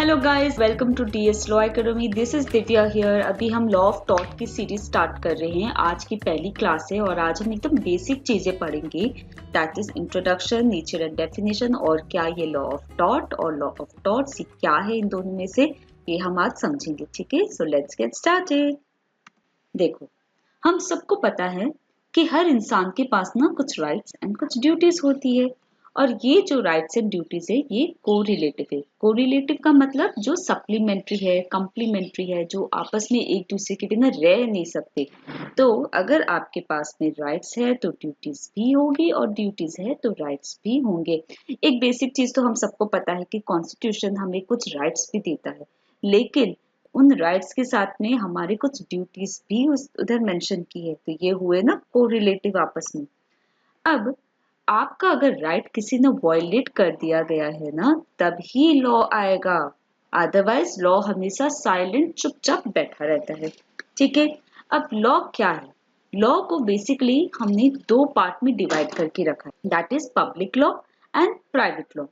Hello guys, welcome to DS law academy. This is Divya here. अभी हम law of टॉट की सीरीज स्टार्ट कर रहे हैं। आज की पहली क्लास है और आज हम एकदम बेसिक चीजें पढ़ेंगे। That is introduction, nature and definition, और क्या ये लॉ ऑफ टॉट और लॉ ऑफ टॉट्स क्या है, इन दोनों में से ये हम आज समझेंगे। ठीक है, सो लेट्स गेट स्टार्टेड। देखो, हम सबको पता है कि हर इंसान के पास ना कुछ राइट्स एंड कुछ ड्यूटीज होती है, और ये जो राइट्स एंड ड्यूटीज है ये कोरिलेटिव है। कोरिलेटिव का मतलब जो सप्लीमेंट्री है, कम्प्लीमेंट्री है, जो आपस में एक दूसरे के बिना रह नहीं सकते। तो अगर आपके पास में राइट्स है तो ड्यूटीज भी होगी, और ड्यूटीज है तो राइट्स भी होंगे। एक बेसिक चीज तो हम सबको पता है कि कॉन्स्टिट्यूशन हमें कुछ राइट्स भी देता है, लेकिन उन राइट्स के साथ में हमारे कुछ ड्यूटीज भी उधर मेंशन की है। तो ये हुए ना कोरिलेटिव आपस में। अब आपका अगर राइट किसी ने वायलेट कर दिया गया है ना, तब ही लॉ आएगा। अदरवाइज लॉ हमेशा साइलेंट चुपचाप बैठा रहता है। ठीक है, अब लॉ क्या है? लॉ को बेसिकली हमने दो पार्ट में डिवाइड करके रखा है, that is public law and private law.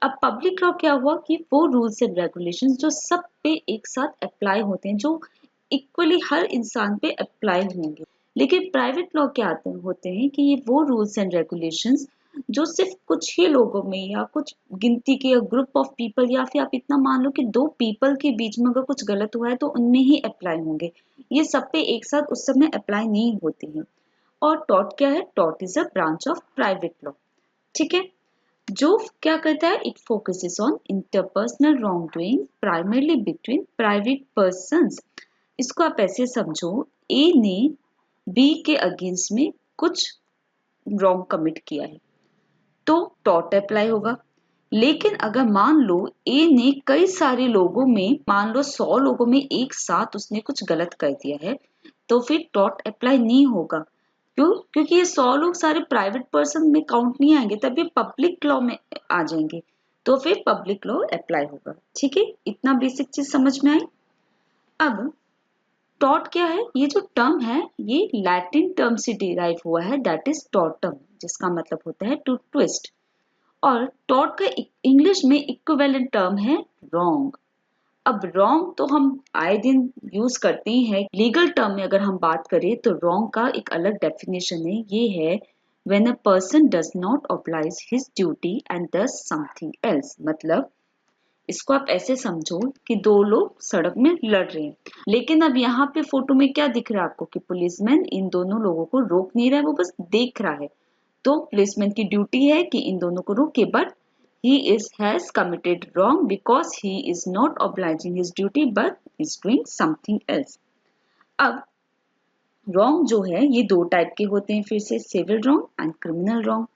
अब पब्लिक लॉ क्या हुआ कि वो रूल्स एंड रेगुलेशंस जो सब पे एक साथ अप्लाई होते हैं, जो इक्वली हर इंसान पे अप्लाई होंगे। लेकिन प्राइवेट लॉ क्या होते हैं कि ये वो रूल्स एंड रेगुलेशंस जो सिर्फ कुछ ही लोगों में या कुछ गिनती के ग्रुप ऑफ पीपल, या फिर आप इतना मान लो कि दो पीपल के बीच में अगर कुछ गलत हुआ है तो उनमें ही अप्लाई होंगे। ये सब पे एक साथ उस समय अप्लाई नहीं होते हैं। और टॉट क्या है? टॉट is a branch of private law. ठीक है, जो क्या करता है, it focuses on interpersonal wrong doing primarily between private persons. इसको आप ऐसे समझो, ए ने बी के अगेंस्ट में कुछ रॉन्ग कमिट किया है तो टॉट अप्लाई होगा। लेकिन अगर मान लो ए ने कई सारे लोगों में, मान लो 100 लोगों में एक साथ उसने कुछ गलत कर दिया है, तो फिर टॉट अप्लाई नहीं होगा। क्यों? क्योंकि ये 100 लोग सारे प्राइवेट पर्सन में काउंट नहीं आएंगे, तब ये पब्लिक लॉ में आ जाएंगे, तो फिर पब्लिक लॉ अप्लाई होगा। ठीक है, इतना बेसिक चीज समझ में आई। अब टॉट क्या है? ये जो टर्म है ये लैटिन टर्म से डिराइव हुआ है, दैट इज टॉटम, जिसका मतलब होता है टू ट्विस्ट। और टॉट का इंग्लिश में इक्विवेलेंट टर्म है रॉन्ग। अब रॉन्ग तो हम आए दिन यूज करते ही हैं। लीगल टर्म में अगर हम बात करें तो रॉन्ग का एक अलग डेफिनेशन है, ये है when a person does not oblige his duty and does something else. मतलब इसको आप ऐसे समझो कि दो लोग सड़क में लड़ रहे हैं, लेकिन अब यहाँ पे फोटो में क्या दिख रहा है आपको कि पुलिसमैन इन दोनों लोगों को रोक नहीं रहा है, वो बस देख रहा है। तो पुलिसमैन की ड्यूटी है कि इन दोनों को रोके, but he has committed wrong because he is not obliging his duty but is doing something else. अब wrong जो है ये दो टाइप के होते हैं, फिर से civil wrong and criminal wrong.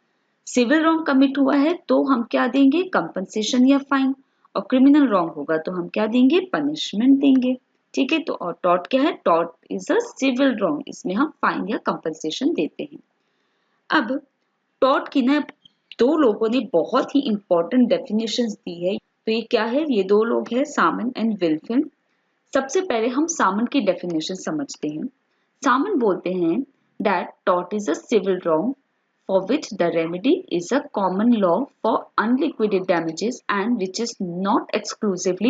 Civil wrong commit हुआ है तो हम क्या देंगे? कंपनसेशन या फाइन। और क्रिमिनल रॉन्ग होगा तो हम क्या देंगे? पनिशमेंट देंगे। ठीक है, तो और टॉट क्या है? टॉट इज अ सिविल रॉन्ग, इसमें हम फाइन या कंपनसेशन देते हैं। अब टॉट की ना दो लोगों ने बहुत ही इंपॉर्टेंट डेफिनेशंस दी है। तो ये क्या है? ये दो लोग हैं, सामन एंड विल्फिन। सबसे पहले हम सामन की डेफिनेशन समझते हैं। सामन बोलते हैं दैट टॉट is a civil wrong for which the remedy is a common law for unliquidated damages and which is not exclusively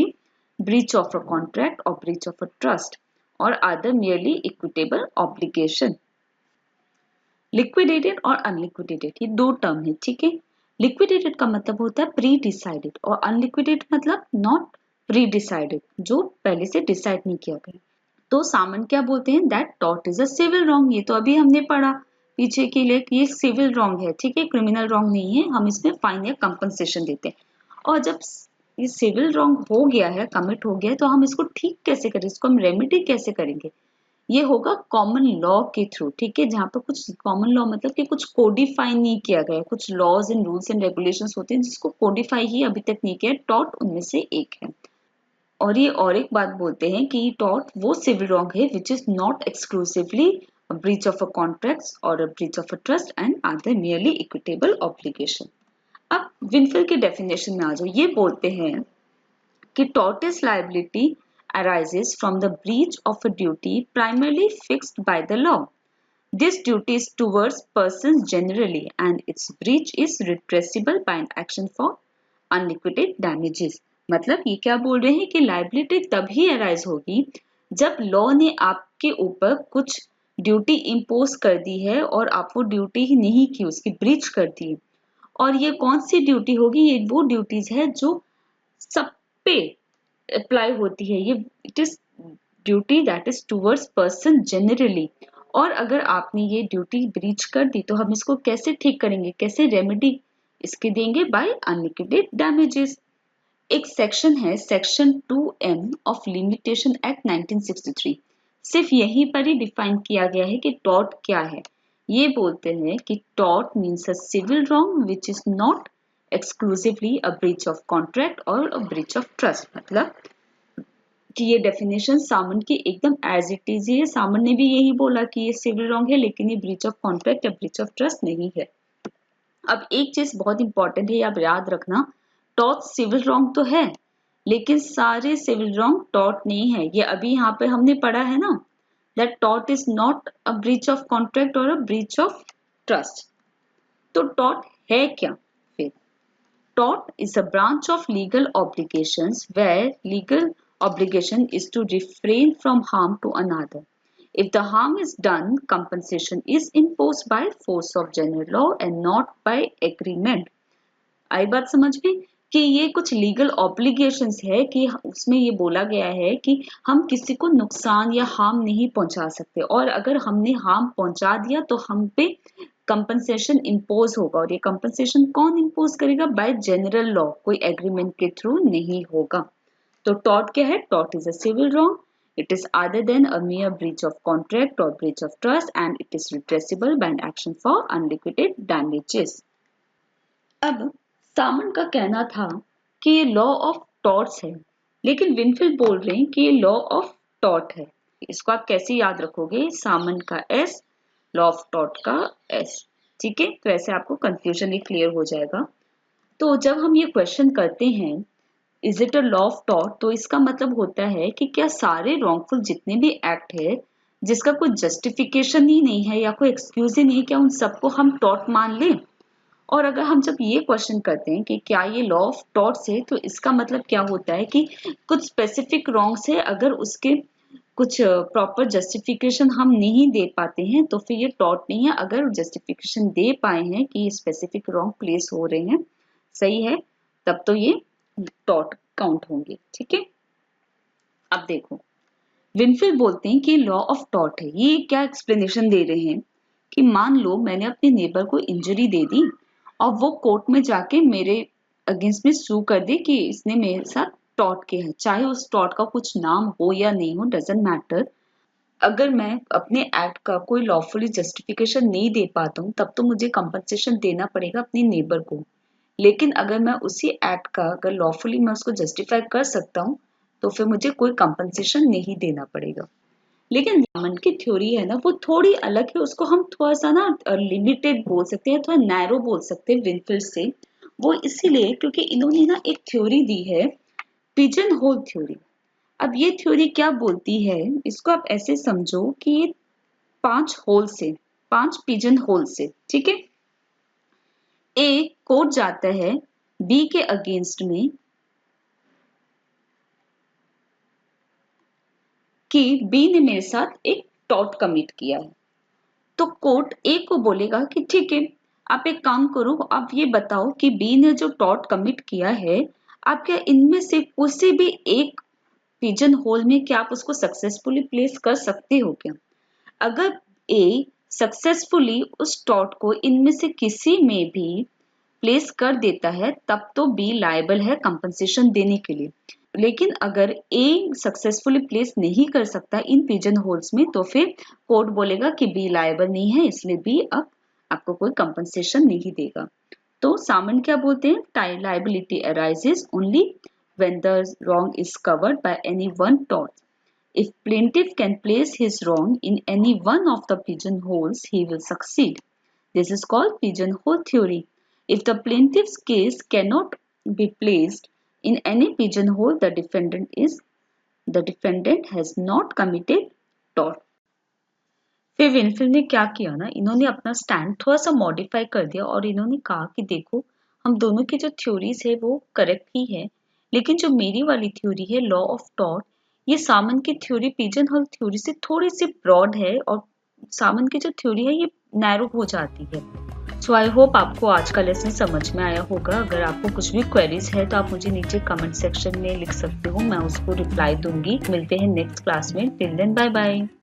breach of a contract or breach of a trust or other merely equitable obligation. Liquidated और unliquidated ये दो term है। ठीक है, liquidated का मतलब होता है प्री डिसाइडेड, और अनलिक्विडेटेड मतलब नॉट प्री डिसाइडेड, जो पहले से डिसाइड नहीं किया गया। तो सामन क्या बोलते हैं? दैट टॉट इज अ सिविल रॉन्ग। ये तो अभी हमने पढ़ा पीछे के लिए, ये सिविल रॉन्ग है। ठीक है, क्रिमिनल रॉन्ग नहीं है, हम इसमें फाइन या कंपनसेशन देते हैं। और जब ये सिविल रॉन्ग हो गया है, कमिट हो गया है, तो हम इसको ठीक कैसे करें, इसको हम रेमेडी कैसे करेंगे? ये होगा कॉमन लॉ के थ्रू। ठीक है, जहाँ पर कुछ कॉमन लॉ मतलब कि कुछ कोडिफाई नहीं किया गया, कुछ laws and rules and regulations होते हैं जिसको कोडिफाई ही अभी तक नहीं किया। टॉट उनमें से एक है। और ये और एक बात बोलते हैं कि टॉट वो सिविल रॉन्ग है which is not exclusively breach of a contract और breach of a trust and other merely equitable obligation. अब विनफिल की डेफिनेशन में आ जाओ। ये बोलते हैं कि tortious liability arises from the breach of a duty primarily fixed by the law. This duty is towards persons generally and its breach is redressable by an action for unliquidated damages. मतलब ये क्या बोल रहे हैं कि liability तभी arise होगी जब लॉ ने आपके ऊपर कुछ ड्यूटी इम्पोज कर दी है और आप वो ड्यूटी ही नहीं की, उसकी ब्रीच कर दी। और ये कौन सी ड्यूटी होगी? ये वो ड्यूटीज है जो सब पे अप्लाई होती है। ये it is duty that is towards person generally. और अगर आपने ये ड्यूटी ब्रीच कर दी तो हम इसको कैसे ठीक करेंगे, कैसे रेमेडी इसके देंगे? By unliquidated damages. एक सेक्शन है section 2M of limitation act 1963। सिर्फ यहीं पर ही डिफाइन किया गया है कि टॉर्ट क्या है। ये बोलते हैं कि tort means a civil wrong which is not exclusively a breach of contract और अ ब्रीच ऑफ ट्रस्ट। मतलब कि ये डेफिनेशन सामन की एकदम एज इट इज ही है। सामन ने भी यही बोला कि ये सिविल रॉन्ग है, लेकिन ये ब्रीच ऑफ कॉन्ट्रैक्ट या ब्रीच ऑफ ट्रस्ट नहीं है। अब एक चीज बहुत इंपॉर्टेंट है, आप याद रखना, टॉर्ट सिविल रॉन्ग तो है लेकिन सारे सिविल रॉन्ग टॉर्ट नहीं है। ये अभी यहाँ पे हमने पढ़ा है ना, that tort is not a breach of contract और अ ब्रीच ऑफ ट्रस्ट। तो टॉर्ट है क्या फिर? Tort is a branch of legal obligations where legal obligation is to refrain from harm to another. If the harm is done, compensation is imposed by force of general law and not by agreement. आई बात समझ में कि ये कुछ legal obligations है कि उसमें ये बोला गया है कि हम किसी को नुकसान या हार्म नहीं पहुंचा सकते, और अगर हमने हार्म पहुंचा दिया तो हम पे कंपनसेशन इम्पोज होगा। और ये कंपनसेशन कौन इम्पोज करेगा? बाय जनरल लॉ, कोई एग्रीमेंट के थ्रू नहीं होगा। तो टॉर्ट क्या है? Tort is a civil wrong. It is other than a mere breach of contract or breach of trust, and it is redressable by an action for unliquidated damages. अब सामन का कहना था कि ये लॉ ऑफ टॉर्ट्स है, लेकिन Winfield बोल रहे हैं कि ये लॉ ऑफ टॉर्ट है। इसको आप कैसे याद रखोगे? सामन का एस, लॉ ऑफ टॉर्ट का एस। ठीक है, तो ऐसे आपको कंफ्यूजन ही क्लियर हो जाएगा। तो जब हम ये क्वेश्चन करते हैं is it a law of tort, तो इसका मतलब होता है कि क्या सारे रॉन्गफुल जितने भी एक्ट है जिसका कोई जस्टिफिकेशन ही नहीं है या कोई एक्सक्यूज ही नहीं, क्या उन सबको हम टॉर्ट मान लें? और अगर हम जब ये क्वेश्चन करते हैं कि क्या ये लॉ ऑफ टॉर्ट्स है, तो इसका मतलब क्या होता है कि कुछ स्पेसिफिक रॉन्ग्स है, अगर उसके कुछ प्रॉपर जस्टिफिकेशन हम नहीं दे पाते हैं तो फिर ये टॉर्ट नहीं है। अगर जस्टिफिकेशन दे पाए हैं कि ये स्पेसिफिक रॉन्ग प्लेस हो रहे हैं, सही है, तब तो ये टॉर्ट काउंट होंगे। ठीक है, अब देखो विनफील्ड बोलते हैं कि लॉ ऑफ टॉर्ट है। ये क्या एक्सप्लेनेशन दे रहे हैं कि मान लो मैंने अपने नेबर को इंजरी दे दी और वो कोर्ट में जाके मेरे अगेंस्ट में सू कर दे कि इसने मेरे साथ टॉर्ट किया है, चाहे उस टॉर्ट का कुछ नाम हो या नहीं हो, डजेंट मैटर। अगर मैं अपने एक्ट का कोई लॉफुली जस्टिफिकेशन नहीं दे पाता हूँ तब तो मुझे कंपनसेशन देना पड़ेगा अपने नेबर को। लेकिन अगर मैं उसी एक्ट का अगर लॉफुली मैं उसको जस्टिफाई कर सकता हूँ तो फिर मुझे कोई कंपनसेशन नहीं देना पड़ेगा। लेकिन रामन की थ्योरी है ना, वो थोड़ी अलग है। उसको हम थोड़ा सा ना लिमिटेड बोल सकते हैं, थोड़ा नैरो बोल सकते हैं विनफील्ड से। वो इसीलिए क्योंकि इन्होंने ना एक थ्योरी दी है, पिजन होल थ्योरी। अब ये थ्योरी क्या बोलती है, इसको आप ऐसे समझो कि ये 5 होल से, 5 पिजन होल से, ठीक है। ए कोर्ट जाता है बी के अगेंस्ट में कि बी ने मेरे साथ एक टॉर्ट कमिट किया है, तो कोर्ट ए को बोलेगा कि ठीक है, आप एक काम करो, आप ये बताओ कि बी ने जो टॉर्ट कमिट किया है, आप क्या इनमें से किसी भी एक पिजन होल में क्या आप उसको सक्सेसफुली प्लेस कर सकते हो क्या? अगर ए सक्सेसफुली उस टॉर्ट को इनमें से किसी में भी प्लेस कर देता है तब तो बी लायबल है कंपनसेशन देने के लिए। लेकिन अगर ए सक्सेसफुली प्लेस नहीं कर सकता इन पिजन होल्स में तो फिर कोर्ट बोलेगा कि बी लायबल नहीं है, इसलिए बी अब आपको कोई कंपनसेशन नहीं देगा। तो सामन क्या बोलते हैं? Liability arises only when the wrong is covered by any one tort. If plaintiff can place his wrong in any one of the pigeonholes, he will succeed. This is called pigeonhole theory. If the plaintiff's case cannot be placed in any pigeonhole, the defendant has not committed tort. फिर Winfield ने क्या किया ना, इन्होंने अपना stand थोड़ा सा modify कर दिया और इन्होंने कहा कि देखो हम दोनों की जो थ्योरीज है वो करेक्ट ही है, लेकिन जो मेरी वाली थ्योरी है लॉ ऑफ टॉट, ये सामन की थ्योरी पिजन होल थ्योरी से थोड़ी सी ब्रॉड है और सामन की जो थ्योरी है ये नैरो हो जाती है। सो आई होप आपको आज का लेसन समझ में आया होगा। अगर आपको कुछ भी क्वेरीज है तो आप मुझे नीचे कमेंट सेक्शन में लिख सकते हो, मैं उसको रिप्लाई दूंगी। मिलते हैं नेक्स्ट क्लास में। Till then bye bye.